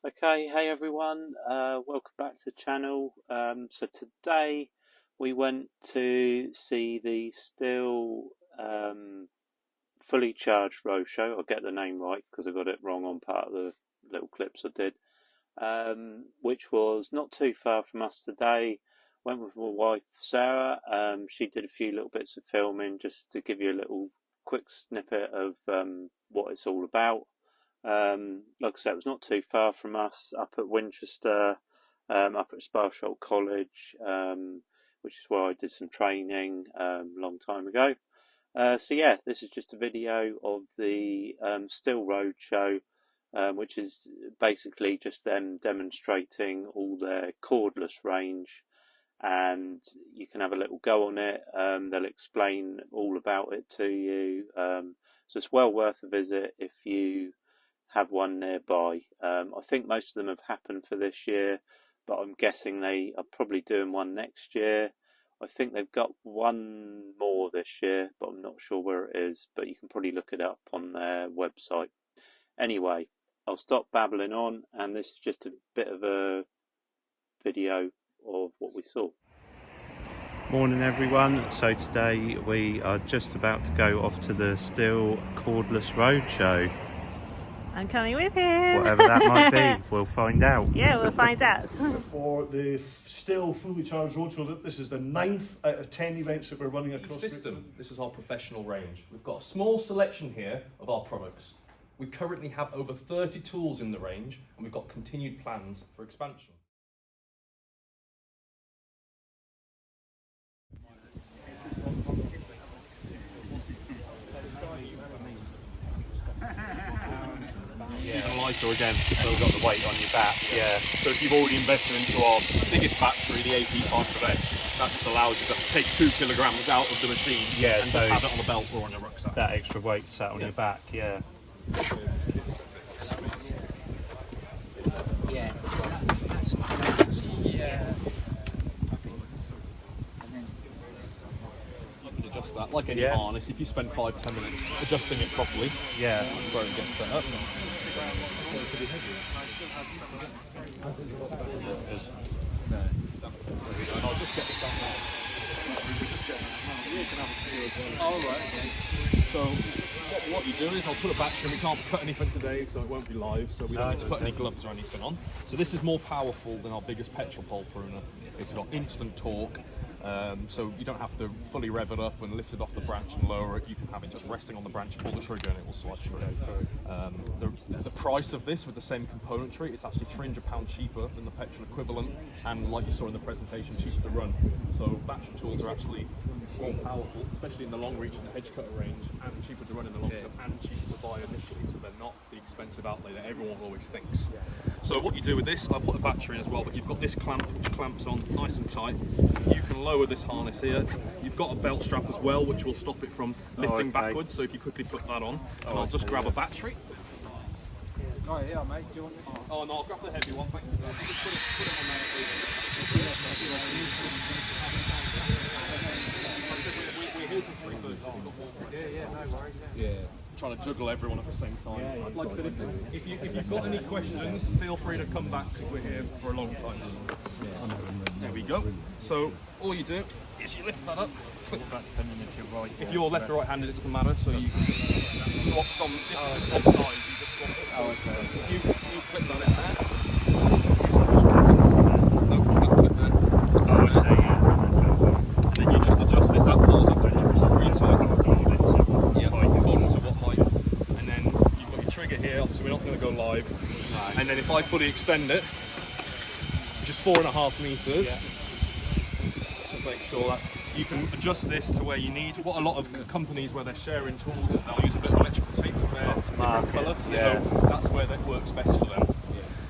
Okay, hey everyone, welcome back to the channel. So today we went to see the Stihl fully charged Roadshow. I'll get the name right because I got it wrong on part of the little clips I did, which was not too far from us today. Went with my wife Sarah. She did a few little bits of filming just to give you a little quick snippet of what it's all about. Like I said, it was not too far from us, up at Winchester, up at Stihl College, which is where I did some training a long time ago. So yeah, this is just a video of the Stihl Roadshow, which is basically just them demonstrating all their cordless range, and you can have a little go on it. They'll explain all about it to you. So it's well worth a visit if you have one nearby. I think most of them have happened for this year, but I'm guessing they are probably doing one next year. I think they've got one more this year, but I'm not sure where it is, but you can probably look it up on their website. Anyway, I'll stop babbling on, and this is just a bit of a video of what we saw. Morning everyone, so today we are just about to go off to the Stihl Cordless Roadshow. I'm coming with him. Whatever that might be, we'll find out. Yeah, we'll find out. For the Stihl fully charged roadshow, this is the 9th out of 10 events that we're running across system. This is our professional range. We've got a small selection here of our products. We currently have over 30 tools in the range, and we've got continued plans for expansion. Yeah, lighter again, so we've got the weight on your back. Yeah. So if you've already invested into our biggest battery, the AP Part of S, that just allows you to take 2 kilograms out of the machine, yeah, and so just have it on the belt or on your rucksack. That extra weight sat on your back, yeah. Yeah. You can adjust that like any Yeah. harness. If you spend 5-10 minutes adjusting it properly, Yeah. that's where it gets set up. And I'll just get the sound now. Oh, right, okay. So what you do is I'll put a battery in. We can't put anything today, so it won't be live, so we don't need to put any gloves or anything on. So this is more powerful than our biggest petrol pole pruner. It's got instant torque, so you don't have to fully rev it up and lift it off the branch and lower it. You can have it just resting on the branch, pull the trigger and it will slide through. The price of this with the same componentry is actually £300 cheaper than the petrol equivalent, and like you saw in the presentation, cheaper to run. So battery tools are actually more powerful, especially in the long reach and the hedge cutter range, and cheaper to run in the long term, and cheaper to buy initially, so they're not the expensive outlay that everyone always thinks. So what you do with this, I'll put the battery in as well, but you've got this clamp which clamps on nice and tight. You can lower this harness here. You've got a belt strap as well which will stop it from lifting backwards, so if you quickly put that on, and I'll just grab a battery. Oh yeah, mate. Do you want? Oh no, I'll grab the heavy one, thanks for that. Just put it on there, please. We're here till 3:30. Yeah, no worries. Yeah, trying to juggle everyone at the same time. Like I said, if you've got any questions, feel free to come back because we're here for a long time. There we go. So all you do is you lift that up. If you're left or right-handed, it doesn't matter. So you can just swap some sides. You just swap it. Oh, okay. You clip that in there. Nope, that clip there. Oh, I see, yeah. And then you just adjust this. That pulls up and you pull it really tight. Yeah, according to what height. And then you've got your trigger here. Obviously, we're not going to go live. Right. And then if I fully extend it, which is 4.5 meters, just make sure that you can adjust this to where you need. What a lot of companies where they're sharing tools is they'll use a bit of electrical tape for their different colour, so they know that's where that works best for them.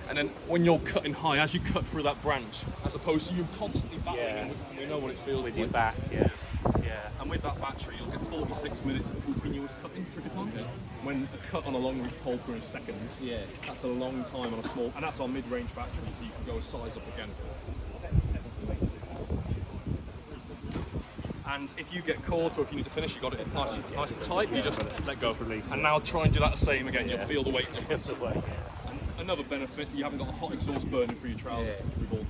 And then when you're cutting high, as you cut through that branch, as opposed to you constantly battling, and we know what it feels With like. your back, yeah. And with that battery, you'll get 46 minutes of continuous cutting trigger time. When a cut on a long reach pole pruner is seconds, that's a long time on a small, and that's our mid-range battery, so you can go a size up again. And if you get caught or if you need to finish, you got it nice and tight, you just let go. And now try and do that the same again, you'll feel the weight difference. another benefit, you haven't got a hot exhaust burning through your trousers with all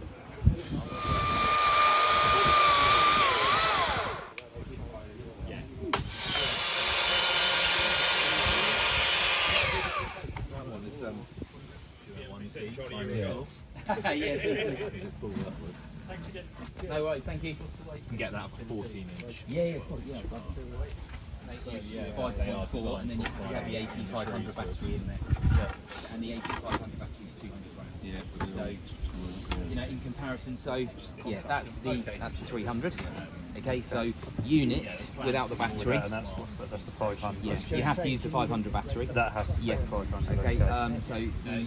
No worries, thank you. You can get that 14-inch. Yeah, it's 5.4 and then you can get the AP500 battery in there. And the AP500 battery is 200 grams. Yeah. So, you know, in comparison, so yeah, that's the 300. Okay, so unit without the battery. And that's the 500. Yeah, you have to use the 500 battery. That has to be 500. Okay, so the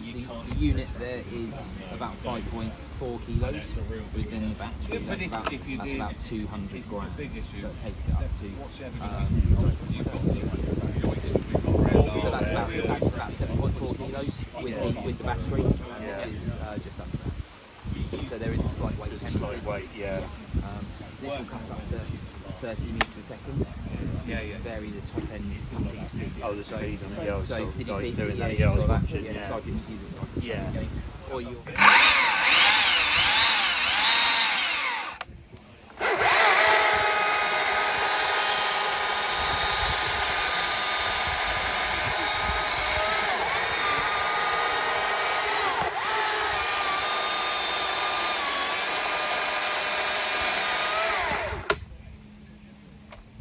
unit there is about 5.4 kilos within the battery. That's about 200 grams. So it takes it up to. So that's about 7.4 kilos with the battery. And this is just under that. So there is a slight weight penalty. Slight weight, yeah. This will cut up to 30 metres a second. Yeah. Vary the top end speed. Oh, the speed on it. Yeah, So did you see doing yeah, that? you Yeah, I was saw that? watching. Yeah, so I can use it. Yeah. Or you.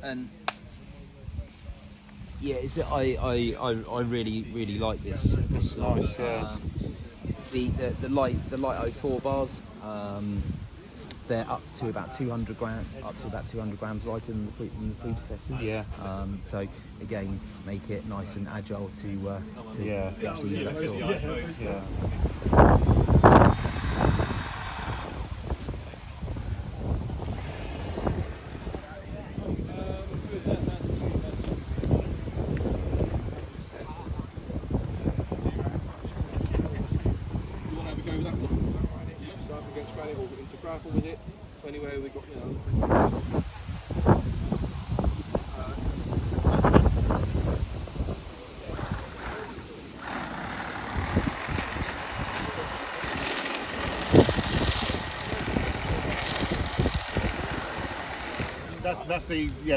And yeah, I really like this stuff. Nice, yeah. The light 04 bars, they're up to about 200 grams lighter than the predecessors. Yeah. So again, make it nice and agile to actually use that sort of. Yeah. With it, so anyway we got, you know.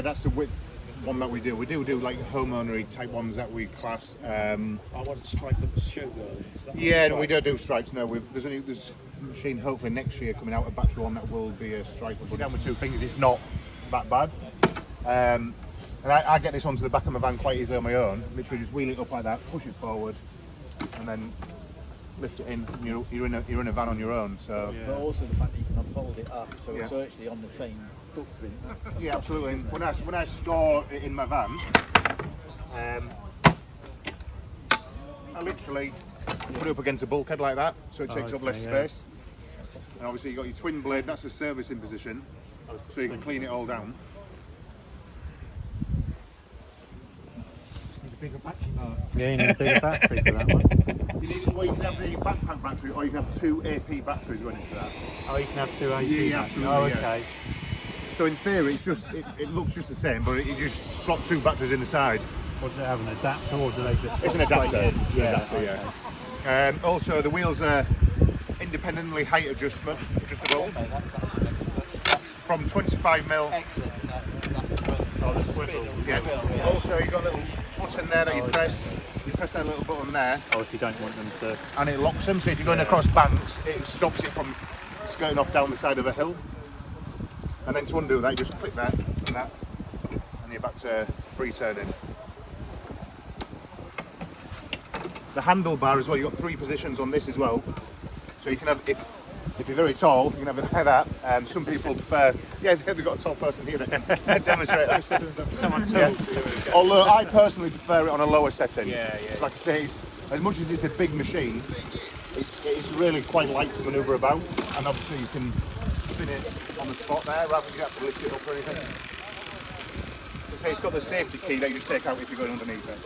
That's the width one that we do. We do like homeownery type ones that we class. I want to strike up a showgirl. Yeah, we don't do stripes. No, there's a machine hopefully next year coming out, a battery one that will be a stripe. We're down with two fingers. It's not that bad. And I get this onto the back of my van quite easily on my own. Literally just wheel it up like that, push it forward, and then lift it in. You're in a van on your own. So. Yeah. But also the fact that you can unfold it up, so it's actually on the same footprint. Yeah, absolutely. When I store it in my van, I literally put it up against a bulkhead like that, so it takes up less space. And obviously you've got your twin blade, that's the servicing position, so you can clean it all down. Need a bigger battery. Yeah, you need a bigger battery for that one. You can have the backpack battery, or you can have two AP batteries running to that. Oh, you can have two AP Yeah, batteries. absolutely. Oh, okay. So in theory, it looks just the same, but you just slot two batteries in the side. Or do they have an adapter, or do they just? It's an adapter. It's It's an adapter, yeah. Also, the wheels are independently height adjustable from 25mm. Excellent. Oh, the swivel. Yeah. Also, you've got a little button there that you press. You press that little button there, Oh, if you don't want them to. and it locks them. So if you're going across banks, it stops it from skirting off down the side of a hill. And then to undo that, you just click that and that, and you're back to free turning. The handlebar as well, you've got three positions on this as well. So you can have, if you're very tall, you can have it like that. Some people prefer, they've got a tall person here that can demonstrate that. Someone tall. Although I personally prefer it on a lower setting. Yeah. Like I say, as much as it's a big machine, it's really quite light to manoeuvre about, and obviously you can spin it on the spot there rather than you have to lift it up or anything. So say it's got the safety key that you just take out if you're going underneath it.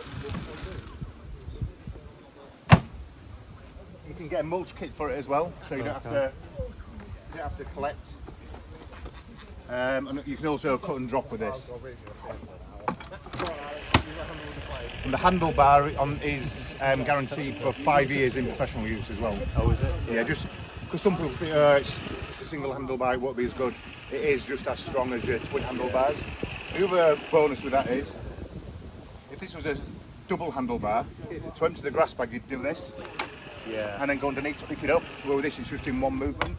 You can get a mulch kit for it as well, so you don't have to collect. And you can also cut and drop with this. And the handlebar is guaranteed for 5 years in professional use as well. Oh, is it? Yeah, just because some people think it's a single handlebar, it won't be as good. It is just as strong as your twin handlebars. The other bonus with that is, if this was a double handlebar, to empty the grass bag, you'd do this. Yeah. And then go underneath to pick it up. Well, with this, it's just in one movement.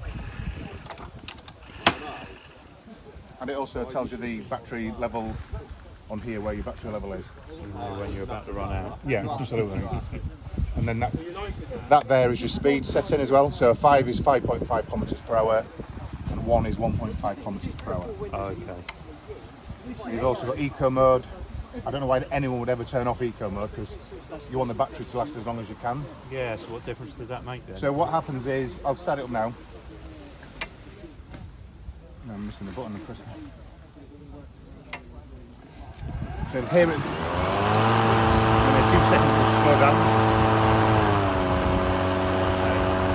And it also tells you the battery level on here, where your battery level is. When you're about to run out. Yeah, absolutely. And then that there is your speed setting as well. So 5 is 5.5 kilometers per hour, and 1 is 1.5 kilometers per hour. Oh, okay. You've also got eco mode. I don't know why anyone would ever turn off eco mode, because you want the battery to last as long as you can. Yeah, so what difference does that make then? So what happens is, I'll start it up now. No, I'm missing the button. I'm pressing. So here it, in a few seconds it'll slow down.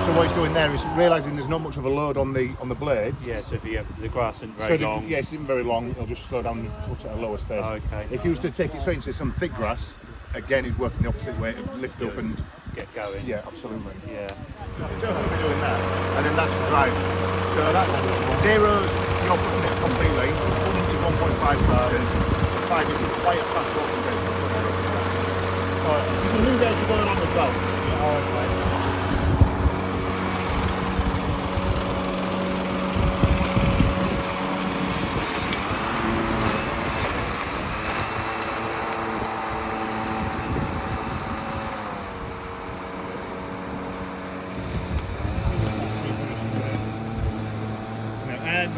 So what it's doing there is realising there's not much of a load on the blades. Yeah, so if you have the grass isn't very long. Yeah, it isn't very long. It'll just slow down and put it at a lower space. Oh, okay. If you was to take it straight into some thick grass, again it'd work in the opposite way. It'd lift up and get going. Yeah, absolutely. Yeah. So we'll be doing that, and then that's drive. So that's 0, you're putting it completely. 1 is 1.5 kilometers. 5 is quite a fast walking pace. You can move it as you go along as well.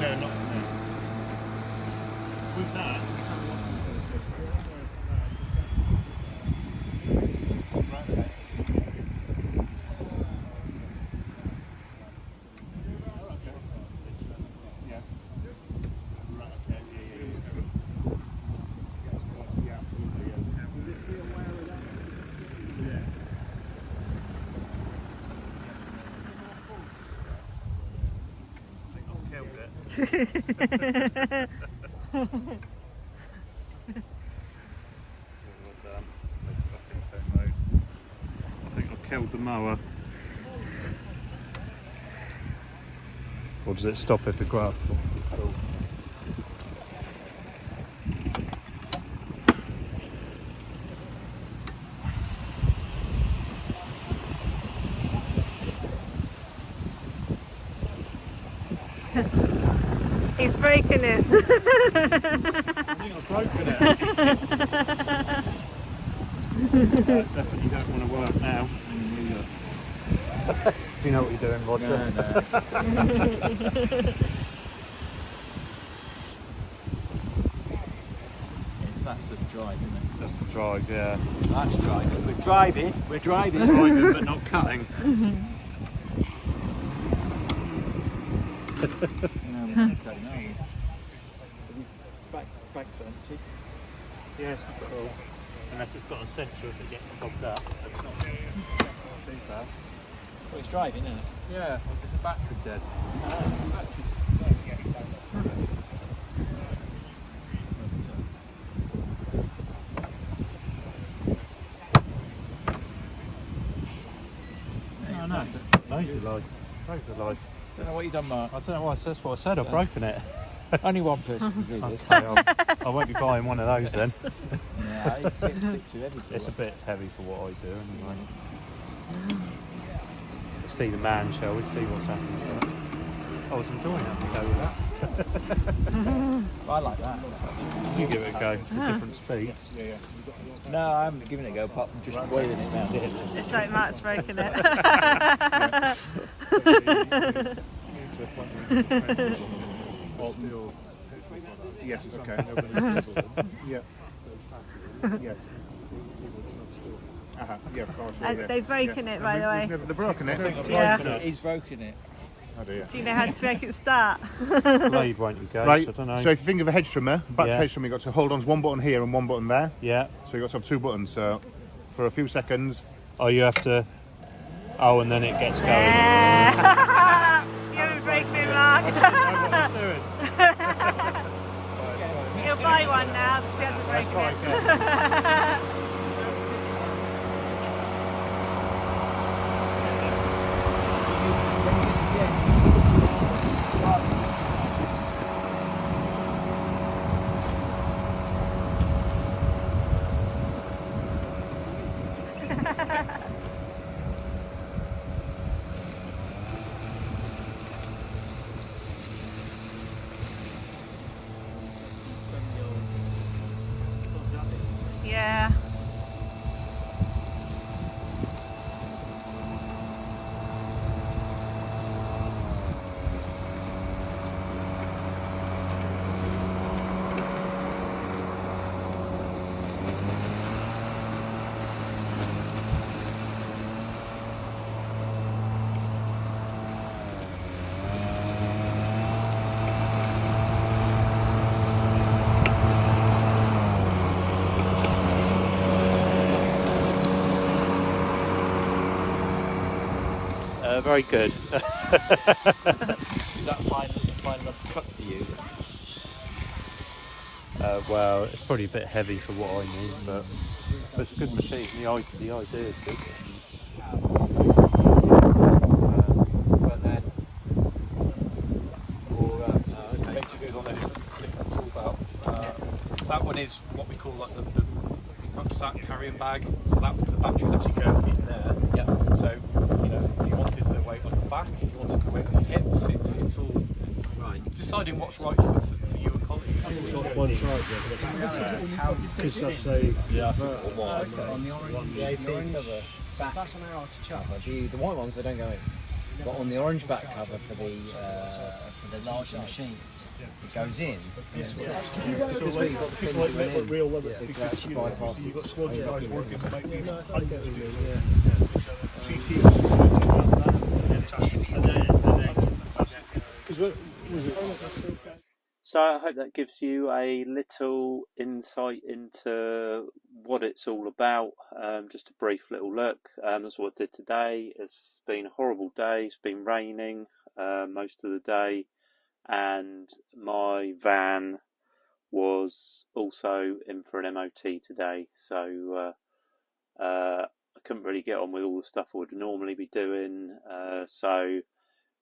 No, not no. With that, right, okay. Yeah. Right, okay. Yeah, absolutely. Will this be aware of that? Yeah. I think I've killed the mower. Or does it stop if the grass? He's breaking it. I think I've broken it. Definitely don't want to work now. Do you know what you're doing, Roger? No. That's the drive, isn't it? That's the drive, yeah. That's driving. We're driving. We're driving. Driving but not cutting. Back's empty. Yes, cool. Unless it's got a sensor if it gets clogged up. It's not too bad. Well, it's driving, isn't it? Yeah, is the battery dead? No, no. Loads of life. Loads of life. Don't know what you've done, Mark. I don't know why, that's what I said, I've broken it. Only one person can do this. Okay, I won't be buying one of those then. Yeah, it's a bit too heavy for It's a one. bit heavy for what I do anyway. We'll see the man, shall we? See what's happening to it. I was enjoying it, go with that. I like that. You give it a go for different speeds. Yeah. No, I haven't given it a go apart from just waving it round here. It's like Mark's broken it. Yes, okay. Yeah. Yeah. Yeah, of course. They've broken it, by the way. They've broken it. Yeah. He's broken it. Oh dear. Do you know how to make it start? Blade won't engage, Right, I don't know. so if you think of a hedge trimmer, battery Yeah. hedge trimmer, you've got to hold on to one button here and one button there. Yeah. So you've got to have 2 buttons. So for a few seconds. Oh, you have to... Oh, and then it gets going. Yeah. You haven't broken it, Mark. I don't know what I'm doing. You're try one now because he hasn't Let's try broken it. Yeah. Very good. Is that fine enough cut for you? Well, it's probably a bit heavy for what I need, but it's a good machine. The idea is good. But then, basically goes on a different tool belt. That one is what we call like the rucksack carrying bag. So that the batteries actually go in there. Yeah. So if you wanted the weight on the back, if you wanted the weight on the hips, it's all right. Deciding what's right for you and Colin. It's got one charge because that's a On the orange back, that's an hour to charge. The white ones they don't go in, but on the orange back cover for the larger machines, it goes in. Because we've got the things that went in, real limit it because actually bypasses. you've got squads of guys working to make these. I get what you mean, yeah. So I hope that gives you a little insight into what it's all about. Just a brief little look. That's what I did today. It's been a horrible day. It's been raining most of the day, and my van was also in for an MOT today. So I couldn't really get on with all the stuff I would normally be doing. So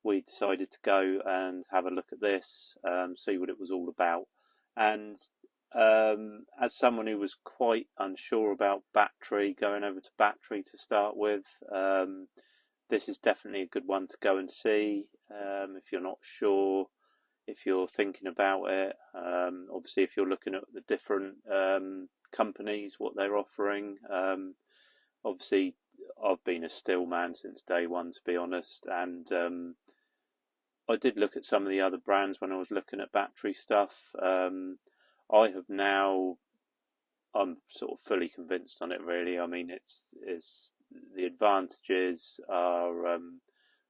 we decided to go and have a look at this, see what it was all about. And as someone who was quite unsure about battery, going over to battery to start with, this is definitely a good one to go and see if you're not sure, if you're thinking about it. Obviously, if you're looking at the different companies, what they're offering. Obviously, I've been a Stihl man since day one, to be honest, and I did look at some of the other brands when I was looking at battery stuff. I'm sort of fully convinced on it, really. I mean, it's the advantages are a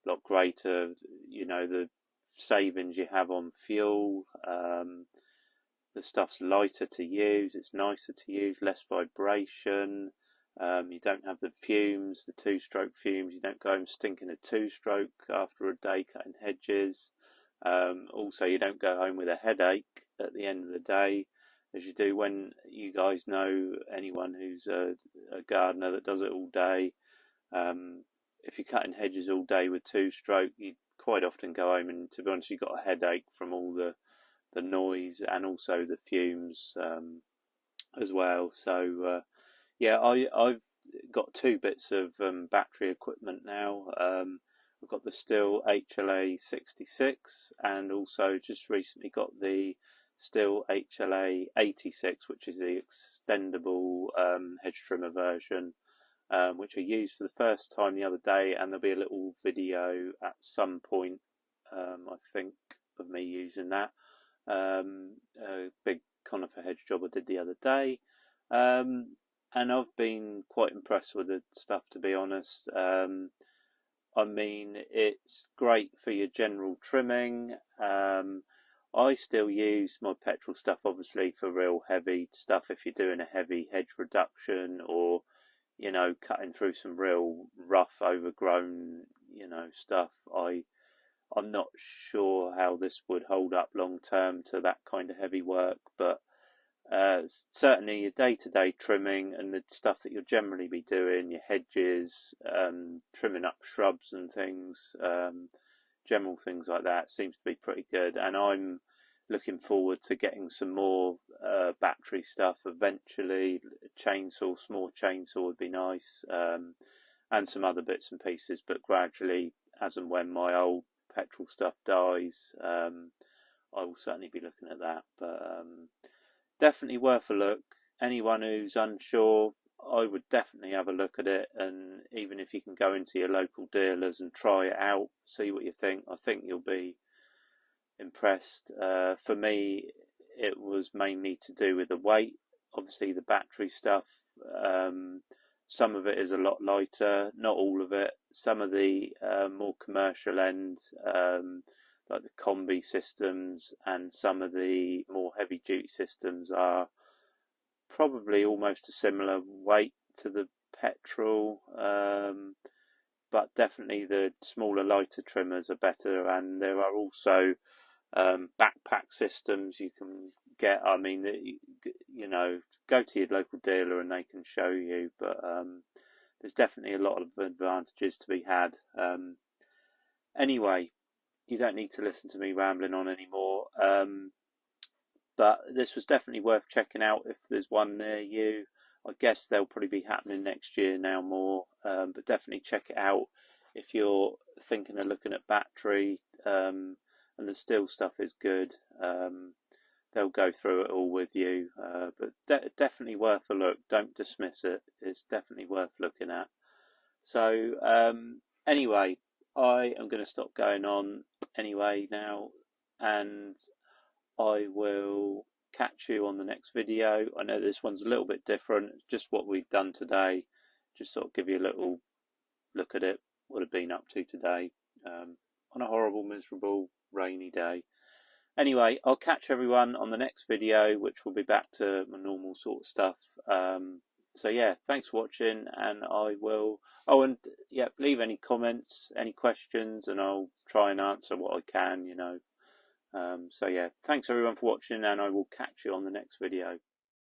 lot greater. The savings you have on fuel. The stuff's lighter to use. It's nicer to use. Less vibration. You don't have the fumes, the two-stroke fumes. You don't go home stinking a two-stroke after a day cutting hedges. Also, you don't go home with a headache at the end of the day, as you do when you guys know anyone who's a gardener that does it all day. If you're cutting hedges all day with two-stroke, you quite often go home and, to be honest, you've got a headache from all the noise and also the fumes as well. So yeah, I've got two bits of battery equipment now. I've got the Stihl HLA 66 and also just recently got the Stihl HLA 86, which is the extendable hedge trimmer version, which I used for the first time the other day, and there'll be a little video at some point, I think, of me using that. A big conifer hedge job I did the other day. And I've been quite impressed with the stuff, to be honest. I mean, it's great for your general trimming. I still use my petrol stuff, obviously, for real heavy stuff. If you're doing a heavy hedge reduction or, cutting through some real rough, overgrown, stuff, I'm not sure how this would hold up long term to that kind of heavy work, but certainly your day-to-day trimming and the stuff that you'll generally be doing, your hedges, trimming up shrubs and things, general things like that, seems to be pretty good. And I'm looking forward to getting some more battery stuff eventually. Small chainsaw would be nice, and some other bits and pieces, but gradually, as and when my old petrol stuff dies, I will certainly be looking at that. But definitely worth a look. Anyone who's unsure, I would definitely have a look at it, and even if you can go into your local dealers and try it out, see what you think, I think you'll be impressed. For me, it was mainly to do with the weight. Obviously the battery stuff, some of it is a lot lighter, not all of it. Some of the more commercial end, like the combi systems, and some of the more heavy duty systems are probably almost a similar weight to the petrol, but definitely the smaller, lighter trimmers are better. And there are also backpack systems you can get. I mean, you know, go to your local dealer and they can show you, but there's definitely a lot of advantages to be had. Anyway, you don't need to listen to me rambling on anymore, but this was definitely worth checking out if there's one near you. I guess they'll probably be happening next year now more, but definitely check it out if you're thinking of looking at battery. And the Stihl stuff is good. They'll go through it all with you, but definitely worth a look. Don't dismiss it. It's definitely worth looking at. So anyway, I am going to stop going on anyway now, and I will catch you on the next video. I know this one's a little bit different, just what we've done today, just sort of give you a little look at it, what I've been up to today, on a horrible, miserable, rainy day. Anyway, I'll catch everyone on the next video, which will be back to my normal sort of stuff. So yeah, thanks for watching, and I will, leave any comments, any questions, and I'll try and answer what I can, you know. So yeah, thanks everyone for watching, and I will catch you on the next video.